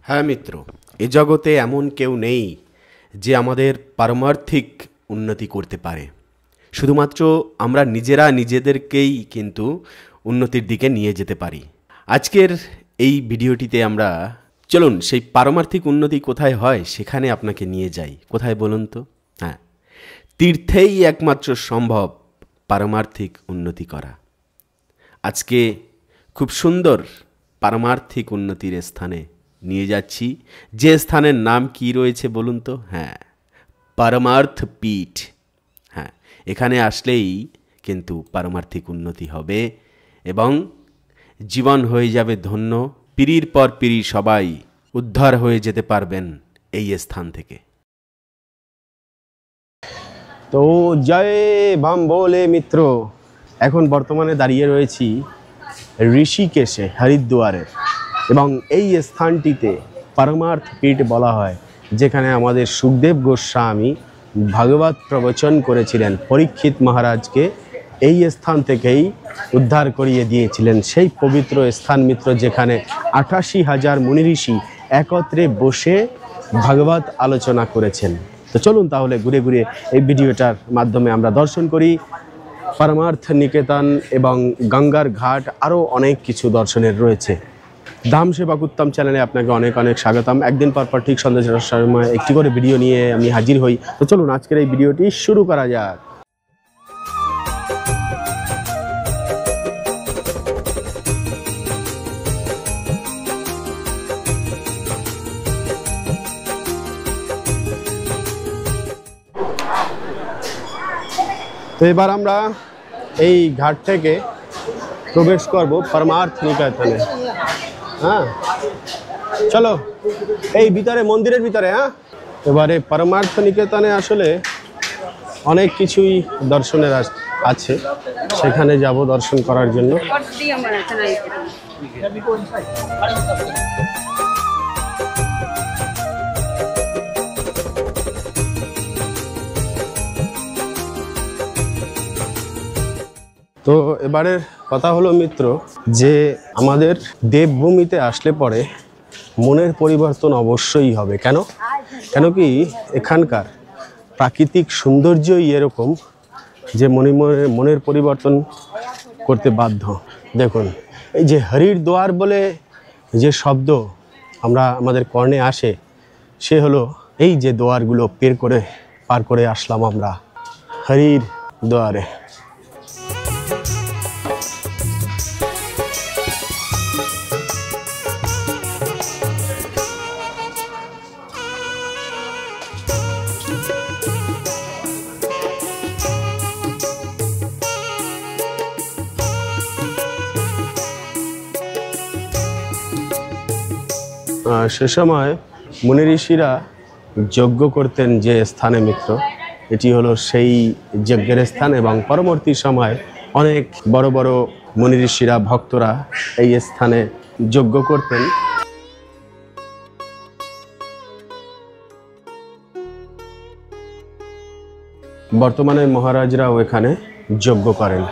হ্যাঁ মিত্র, এ জগতে এমন কেউ নেই যে আমাদের পারমার্থিক উন্নতি করতে পারে। শুধুমাত্র আমরা নিজেরা নিজেদেরকেই কিন্তু উন্নতির দিকে নিয়ে যেতে পারি। আজকের এই ভিডিওটিতে আমরা চলুন সেই পারমার্থিক উন্নতি কোথায় হয় সেখানে আপনাকে নিয়ে যাই। কোথায় বলুন তো? হ্যাঁ, তীর্থেই একমাত্র সম্ভব পারমার্থিক উন্নতি করা। আজকে খুব সুন্দর পারমার্থিক উন্নতির স্থানে নিয়ে যাচ্ছি, যে স্থানের নাম কি রয়েছে বলুন তো? হ্যাঁ, পারমার্থ পীঠ। হ্যাঁ, এখানে আসলেই কিন্তু পারমার্থিক উন্নতি হবে এবং জীবন হয়ে যাবে ধন্য। পিঁড়ির পর পিঁড়ি সবাই উদ্ধার হয়ে যেতে পারবেন এই স্থান থেকে। তো জয় বাম বলে মিত্র, এখন বর্তমানে দাঁড়িয়ে রয়েছি ঋষিকেশে, হরিদ্বারে, এবং এই স্থানটিতে পরমার্থ পীঠ বলা হয়, যেখানে আমাদের সুখদেব গোস্বামী ভাগবত প্রবচন করেছিলেন। পরীক্ষিত মহারাজকে এই স্থান থেকেই উদ্ধার করিয়ে দিয়েছিলেন। সেই পবিত্র স্থান মিত্র, যেখানে 88,000 মুনি ঋষি একত্রে বসে ভাগবত আলোচনা করেছেন। তো চলুন তাহলে ঘুরে ঘুরে এই ভিডিওটার মাধ্যমে আমরা দর্শন করি পরমার্থ নিকেতন এবং গঙ্গার ঘাট, আরও অনেক কিছু দর্শনের রয়েছে। ধাম সেবক উত্তম চ্যানেলে আপনাকে অনেক অনেক স্বাগতম। একদিন পর ঠিক সন্ধ্যা 4টার সময় একটি করে ভিডিও নিয়ে আমি হাজির হই। তো চলুন আজকের এই ভিডিওটি শুরু করা যাক। তো এবার আমরা এই ঘাট থেকে প্রবেশ করব পরমার্থ নিকেতনে। হ্যাঁ, চলো এই ভিতরে, মন্দিরের ভিতরে। হ্যাঁ, এবারে পরমার্থ নিকেতনে আসলে অনেক কিছুই দর্শনের আছে, সেখানে যাব দর্শন করার জন্য। তো এবারের কথা হলো মিত্র, যে আমাদের দেবভূমিতে আসলে পরে মনের পরিবর্তন অবশ্যই হবে। কেন কি এখানকার প্রাকৃতিক সৌন্দর্যই এরকম যে মনের পরিবর্তন করতে বাধ্য। দেখুন, এই যে হরিদ্বার বলে যে শব্দ আমাদের কর্ণে আসে, সে হলো এই যে দোয়ারগুলো পার করে আসলাম আমরা হরিদ্বারে। সে সময় মুনি ঋষিরা যজ্ঞ করতেন যে স্থানে মিত্র, এটি হলো সেই যজ্ঞের স্থান, এবং পরবর্তী সময় অনেক বড় বড় মুনি ঋষিরা, ভক্তরা এই স্থানে যজ্ঞ করতেন। বর্তমানে মহারাজরাও এখানে যজ্ঞ করেন।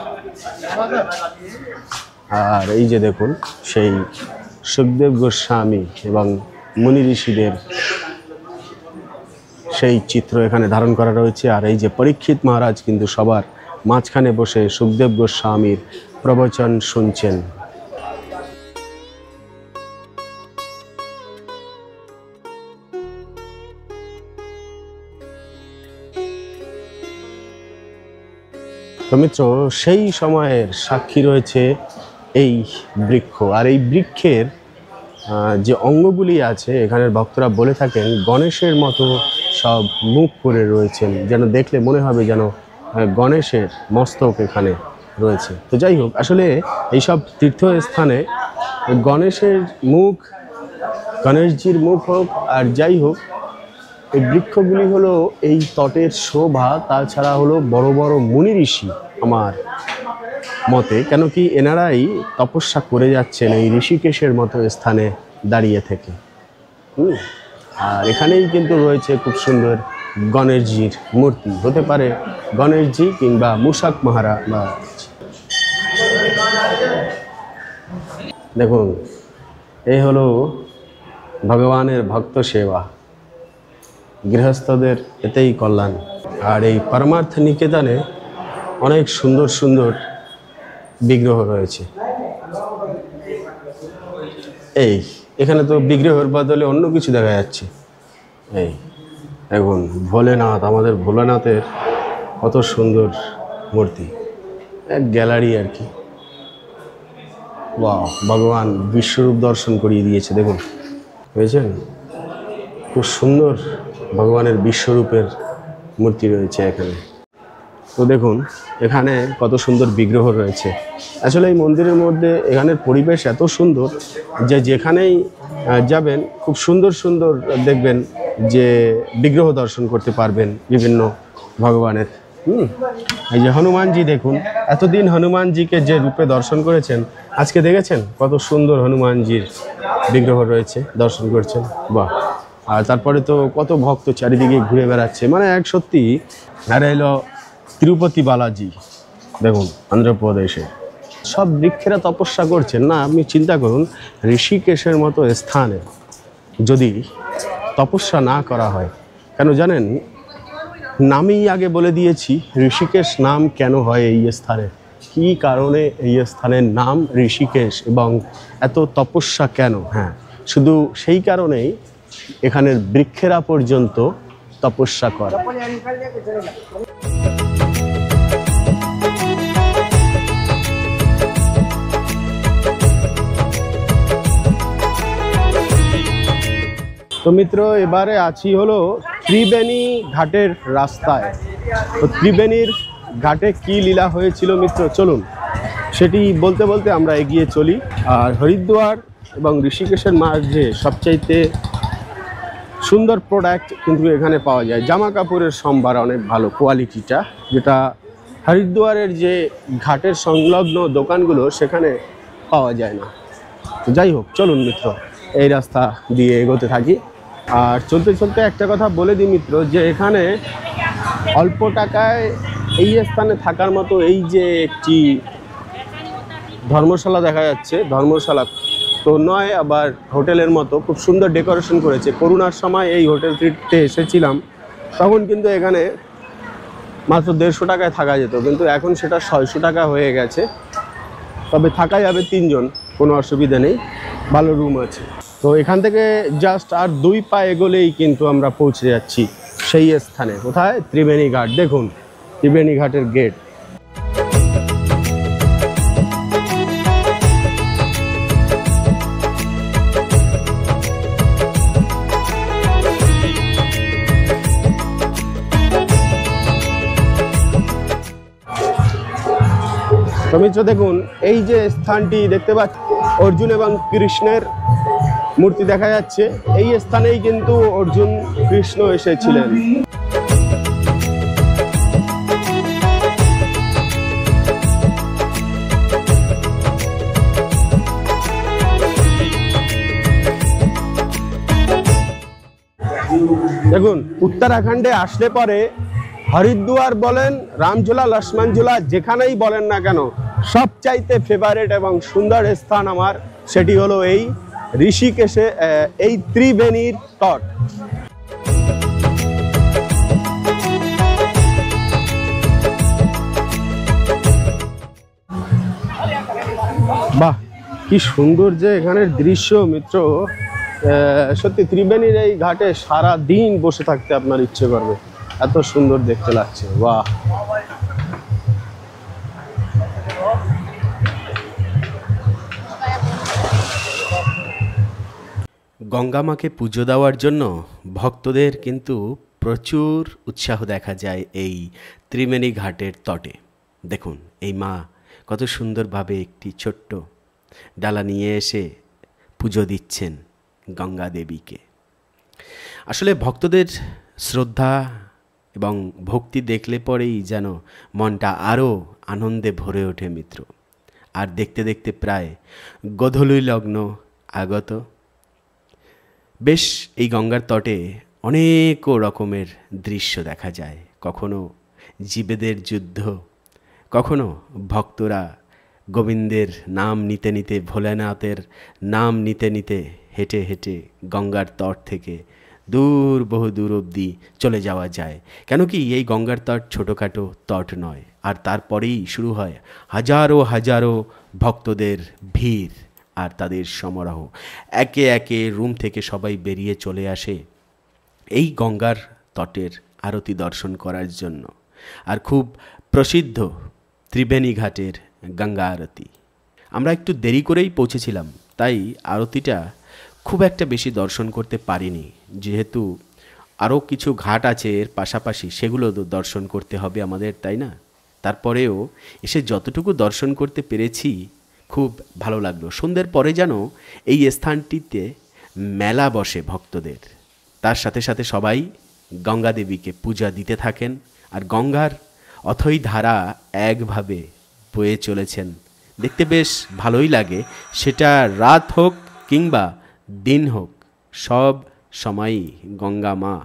আর এই যে দেখুন, সেই সুখদেব গোস্বামী এবং মুনি ঋষিদের সেই চিত্র এখানে ধারণ করা রয়েছে। আর এই যে পরীক্ষিত মহারাজ কিন্তু সবার মাঝখানে বসে সুখদেব গোস্বামীর প্রবচন শুনছেন। তো মিত্র, সেই সময়ের সাক্ষী রয়েছে এই বৃক্ষ। আর এই বৃক্ষের যে অঙ্গগুলি আছে, এখানের ভক্তরা বলে থাকেন গণেশের মতো সব মুখ করে রয়েছেন, যেন দেখলে মনে হবে যেন গণেশের মস্তক এখানে রয়েছে। তো যাই হোক, আসলে এইসব তীর্থস্থানে গণেশজির মুখ হোক আর যাই হোক, এই বৃক্ষগুলি হলো এই তটের শোভা। তাছাড়া হলো বড় বড় মুনি ঋষি আমার মতে, কেন কি এনারাই তপস্যা করে যাচ্ছেন এই ঋষিকেশের মতো স্থানে দাঁড়িয়ে থেকে। আর এখানেই কিন্তু রয়েছে খুব সুন্দর গণেশজির মূর্তি। হতে পারে গণেশজি কিংবা মূষক মহারাজ। দেখুন, এই হলো ভগবানের ভক্ত সেবা, গৃহস্থদের এতেই কল্যাণ। আর এই পরমার্থ নিকেতনে অনেক সুন্দর সুন্দর বিগ্রহ রয়েছে। এখানে তো বিগ্রহের বদলে অন্য কিছু দেখা যাচ্ছে। এখন ভোলেনাথ, আমাদের ভোলেনাথের কত সুন্দর মূর্তি, এক গ্যালারি আর কি। বাহ, ভগবান বিশ্বরূপ দর্শন করিয়ে দিয়েছে, দেখুন বুঝেছেন, খুব সুন্দর ভগবানের বিশ্বরূপের মূর্তি রয়েছে এখানে। তো দেখুন এখানে কত সুন্দর বিগ্রহ রয়েছে। আসলে এই মন্দিরের মধ্যে এখানের পরিবেশ এত সুন্দর যে যেখানেই যাবেন খুব সুন্দর সুন্দর দেখবেন যে বিগ্রহ দর্শন করতে পারবেন বিভিন্ন ভগবানের। এই যে হনুমানজি দেখুন, এতদিন হনুমানজিকে যে রূপে দর্শন করেছেন, আজকে দেখেছেন কত সুন্দর হনুমানজির বিগ্রহ রয়েছে, দর্শন করছেন। বাহ, আর তারপরে তো কত ভক্ত চারিদিকে ঘুরে বেড়াচ্ছে, মানে এক সত্যি। আর এলো তিরুপতি বালাজি, দেখুন অন্ধ্রপ্রদেশে সব বৃক্ষেরা তপস্যা করছেন না। আপনি চিন্তা করুন, ঋষিকেশের মতো স্থানে যদি তপস্যা না করা হয়, কেন জানেন? নামই আগে বলে দিয়েছি, ঋষিকেশ নাম কেন হয় এই স্থানে, কী কারণে এই স্থানের নাম ঋষিকেশ এবং এত তপস্যা কেন। হ্যাঁ, শুধু সেই কারণেই এখানের বৃক্ষেরা পর্যন্ত তপস্যা করে। তো মিত্র, এবারে আছি হলো ত্রিবেণী ঘাটের রাস্তায়। তো ত্রিবেণীর ঘাটে কি লীলা হয়েছিল মিত্র, চলুন সেটি বলতে বলতে আমরা এগিয়ে চলি। আর হরিদ্বার এবং ঋষিকেশের মাঝে সবচাইতে সুন্দর প্রোডাক্ট কিন্তু এখানে পাওয়া যায়। জামা কাপড়ের সম্ভার অনেক ভালো কোয়ালিটিটা, যেটা হরিদ্বারের যে ঘাটের সংলগ্ন দোকানগুলো সেখানে পাওয়া যায় না। তো যাই হোক, চলুন মিত্র এই রাস্তা দিয়ে এগোতে থাকি। আর চলতে চলতে একটা কথা বলে দিই মিত্র, যে এখানে অল্প টাকায় এই স্থানে থাকার মতো এই যে একটি ধর্মশালা দেখা যাচ্ছে, ধর্মশালা তো নয়, আবার হোটেলের মতো খুব সুন্দর ডেকোরেশন করেছে। করোনার সময় এই হোটেলটিতে এসেছিলাম, তখন কিন্তু এখানে মাত্র 150 টাকায় থাকা যেত, কিন্তু এখন সেটা 600 টাকা হয়ে গেছে। তবে থাকা যাবে 3 জন, কোনো অসুবিধা নেই, ভালো রুম আছে। তো এখান থেকে জাস্ট আর 2 পা এগোলেই কিন্তু আমরা পৌঁছে যাচ্ছি সেই স্থানে। কোথায়? ত্রিবেণী ঘাট। দেখুন ত্রিবেণী ঘাটের গেট। তো মিত্র দেখুন, এই যে স্থানটি দেখতে পাচ্ছি, অর্জুন এবং কৃষ্ণের মূর্তি দেখা যাচ্ছে। এই স্থানেই কিন্তু অর্জুন কৃষ্ণ এসেছিলেন। দেখুন উত্তরাখণ্ডে আসলে পরে হরিদ্বার বলেন, রামঝোলা, লক্ষ্মণঝোলা, যেখানেই বলেন না কেন, সবচাইতে ফেভারিট এবং সুন্দর স্থান আমার সেটি হলো এই ঋষিকেশে, এই ত্রিবেণীর তট। বাহ, কি সুন্দর যে এখানের দৃশ্য মিত্র। সত্যি ত্রিবেণীর এই ঘাটে সারা দিন বসে থাকতে আপনার ইচ্ছে করবে, এত সুন্দর দেখতে লাগছে। বাহ, গঙ্গা মাকে পুজো দেওয়ার জন্য ভক্তদের কিন্তু প্রচুর উৎসাহ দেখা যায় এই ত্রিবেণী ঘাটের তটে। দেখুন এই মা কত সুন্দরভাবে একটি ছোট্ট ডালা নিয়ে এসে পুজো দিচ্ছেন গঙ্গা দেবীকে। আসলে ভক্তদের শ্রদ্ধা এবং ভক্তি দেখলে পরেই যেন মনটা আরও আনন্দে ভরে ওঠে মিত্র। আর দেখতে দেখতে প্রায় গোধূলি লগ্ন আগত। বেশ এই গঙ্গার তটে অনেক রকমের দৃশ্য দেখা যায়, কখনো জীবেদের যুদ্ধ, কখনো ভক্তরা গোবিন্দের নাম নিতে নিতে, ভোলেনাথের নাম নিতে নিতে হেঁটে হেঁটে গঙ্গার তট থেকে দূর বহু দূর অবধি চলে যাওয়া যায়। কেন কি এই গঙ্গার তট ছোটোখাটো তট নয়, আর তারপরেই শুরু হয় হাজারো হাজারো ভক্তদের ভিড় আর তাদের সমারোহ। একে একে রুম থেকে সবাই বেরিয়ে চলে আসে এই গঙ্গার তটের আরতি দর্শন করার জন্য। আর খুব প্রসিদ্ধ ত্রিবেণী ঘাটের গঙ্গা আরতি। আমরা একটু দেরি করেই পৌঁছেছিলাম, তাই আরতিটা খুব একটা বেশি দর্শন করতে পারিনি, যেহেতু আরও কিছু ঘাট আছে এর পাশাপাশি, সেগুলো দর্শন করতে হবে আমাদের, তাই না? তারপরেও এসে যতটুকু দর্শন করতে পেরেছি খুব ভালো লাগলো। সন্ধ্যের পরে যেন এই স্থানটিতে মেলা বসে ভক্তদের, তার সাথে সাথে সবাই গঙ্গা দেবীকে পূজা দিতে থাকেন, আর গঙ্গার অথই ধারা একভাবে বয়ে চলেছেন। দেখতে বেশ ভালোই লাগে, সেটা রাত হোক কিংবা দিন হোক, সব সময়ই গঙ্গা মা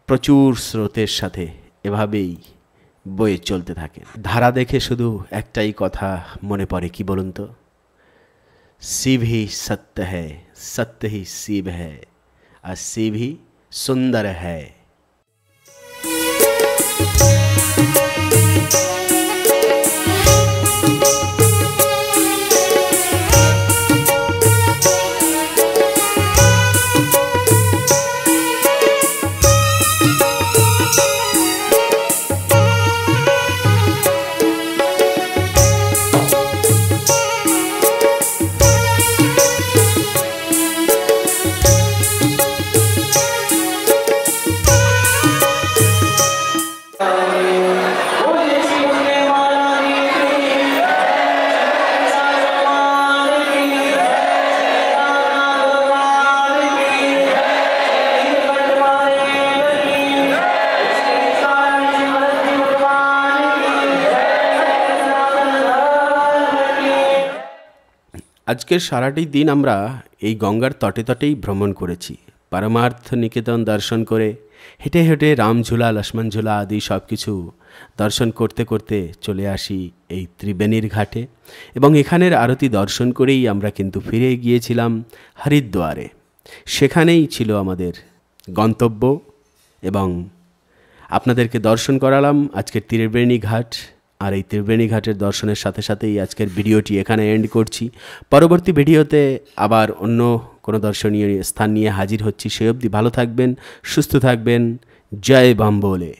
প্রচুর স্রোতের সাথে এভাবেই বয়ে চলতে থাকে। ধারা দেখে শুধু একটাই কথা মনে পড়ে, কি বলুন তো? শিব হি সত্য হ্যায়, সত্য হি শিব হ্যায়, আর শিব হি সুন্দর হ্যায়। আজকের সারাটি দিন আমরা এই গঙ্গার তটে তটেই ভ্রমণ করেছি। পারমার্থ নিকেতন দর্শন করে হেঁটে হেঁটে রামঝুলা, লক্ষ্মণঝুলা আদি সব কিছু দর্শন করতে করতে চলে আসি এই ত্রিবেণীর ঘাটে, এবং এখানের আরতি দর্শন করেই আমরা কিন্তু ফিরে গিয়েছিলাম হরিদ্বারে। সেখানেই ছিল আমাদের গন্তব্য, এবং আপনাদেরকে দর্শন করালাম আজকের ত্রিবেণী ঘাট। আর এই ত্রিবেণী ঘাটের দর্শনের সাথে সাথেই আজকের ভিডিওটি এখানে এন্ড করছি। পরবর্তী ভিডিওতে আবার অন্য কোনো দর্শনীয় স্থান নিয়ে হাজির হচ্ছি। সে অবধি ভালো থাকবেন, সুস্থ থাকবেন। জয় বাম্বোলে।